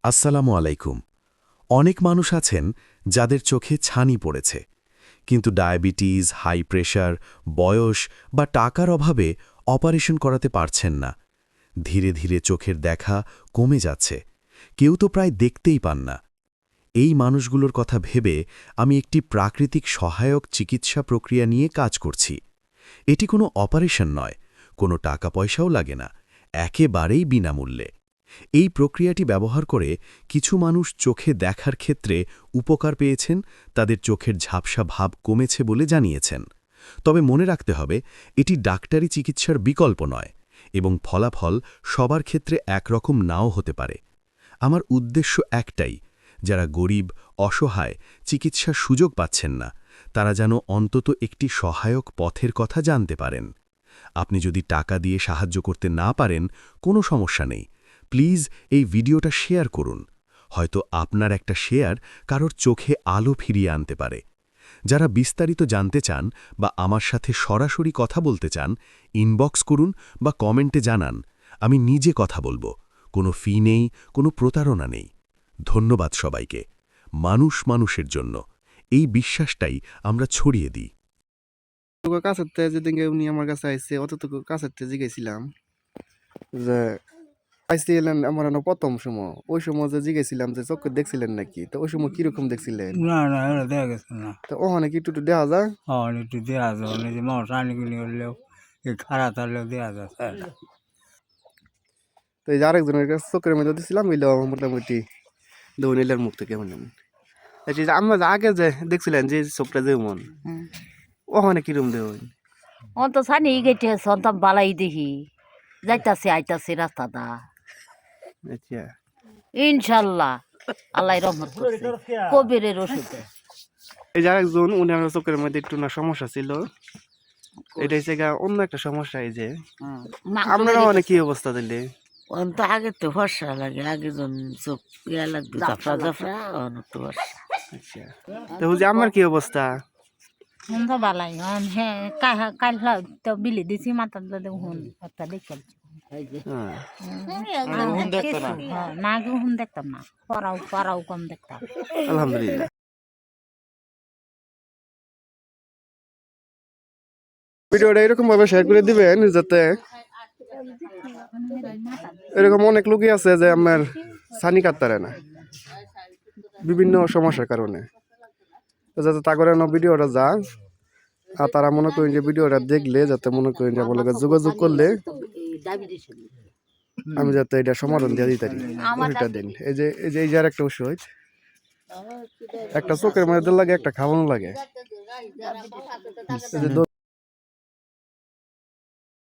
আসসালামু আলাইকুম। অনেক মানুষ আছেন যাদের চোখে ছানি পড়েছে, কিন্তু ডায়াবেটিস, হাই প্রেশার, বয়স বা টাকার অভাবে অপারেশন করাতে পারছেন না। ধীরে ধীরে চোখের দেখা কমে যাচ্ছে, কেউ তো প্রায় দেখতেই পান না। এই মানুষগুলোর কথা ভেবে আমি একটি প্রাকৃতিক সহায়ক চিকিৎসা প্রক্রিয়া নিয়ে কাজ করছি। এটি কোনো অপারেশন নয়, কোনো টাকা পয়সাও লাগে না, একেবারেই বিনামূল্যে। এই প্রক্রিয়াটি ব্যবহার করে কিছু মানুষ চোখে দেখার ক্ষেত্রে উপকার পেয়েছেন, তাদের চোখের ঝাপসা ভাব কমেছে বলে জানিয়েছেন। তবে মনে রাখতে হবে, এটি ডাক্তারি চিকিৎসার বিকল্প নয় এবং ফলাফল সবার ক্ষেত্রে একরকম নাও হতে পারে। আমার উদ্দেশ্য একটাই, যারা গরিব, অসহায়, চিকিৎসার সুযোগ পাচ্ছেন না, তারা যেন অন্তত একটি সহায়ক পথের কথা জানতে পারেন। আপনি যদি টাকা দিয়ে সাহায্য করতে না পারেন, কোনো সমস্যা নেই। প্লিজ এই ভিডিওটা শেয়ার করুন। হয়তো আপনার একটা শেয়ার কারোর চোখে আলো ফিরিয়ে আনতে পারে। যারা বিস্তারিত জানতে চান বা আমার সাথে সরাসরি কথা বলতে চান, ইনবক্স করুন বা কমেন্টে জানান। আমি নিজে কথা বলবো। কোনো ফি নেই, কোনো প্রতারণা নেই। ধন্যবাদ সবাইকে। মানুষ মানুষের জন্য এই বিশ্বাসটাই আমরা ছড়িয়ে দিই। কাছের থেকে যেদিনকে উনি আমার কাছে আইসে অতটুকু কাছের থেকে জিজ্ঞেছিলাম যে আইসি এলেন আমার প্রথম সময়, ওই সময় যে জিজ্ঞেছিলাম যে চোখে দেখছিলেন নাকি, তো ওই সময় কিরকম দেখছিলেন? না না এটা দেখা গেছে না। তো ওখানে কি একটু দেখা যায়? একটু দেওয়া যায় না, যে মানুষ আনিগুলি হলেও এই খারাপ হলেও দেওয়া যায় স্যার। তো এই যে আরেকজনের কাছে চোখের মধ্যে দিছিলাম, ওইটাও মোটামুটি দৌড়িলের মুখ থেকে কেমন আমরা যে আগে যে দেখছিলেন যে চোখটা যেমন, ওখানে কিরম দেবেন? অন্ত সানি গেছে অন্ত বালাই দেখি যাইতাছে আইতাছে রাস্তাটা আচ্ছা, ইনশাল্লাহ আল্লাহ রহমত করছে কবিরের ওষুধে। এই যে আরেকজন, উনি আমার চোখের মধ্যে একটু না সমস্যা ছিল, এটা হচ্ছে অন্য একটা সমস্যা। এই যে আপনারা অনেক কি অবস্থা দিলে? অন্ত আগে তো ফর্সা লাগে, আগে জন চোখ ইয়া লাগতো জাফরা জাফরা অনেক ফর্সা। আচ্ছা, তো বুঝি আমার কি অবস্থা? অন্ত বালাই হ্যাঁ কাল তো বিলি দিছি মাথার দাদা হুন একটা দেখলাম না, আগে হুন দেখতাম না, পড়াও কম দেখতাম। আলহামদুলিল্লাহ। ভিডিওটা এরকম ভাবে শেয়ার করে দিবেন যাতে এরকম অনেক লোকই আছে যে আমার ছানি কাটতারে না বিভিন্ন সমস্যার কারণে, যাতে তা করে ভিডিওটা যা, আর তারা মনে করেন যে ভিডিওটা দেখলে যাতে মনে করেন যে আমার যোগাযোগ করলে আমি যাতে এটা সমাধান দিয়ে দিতে পারি। ওইটা দিন। এই যে আর একটা ওষুধ, একটা চোখের মধ্যে লাগে, একটা খাওয়ানো লাগে।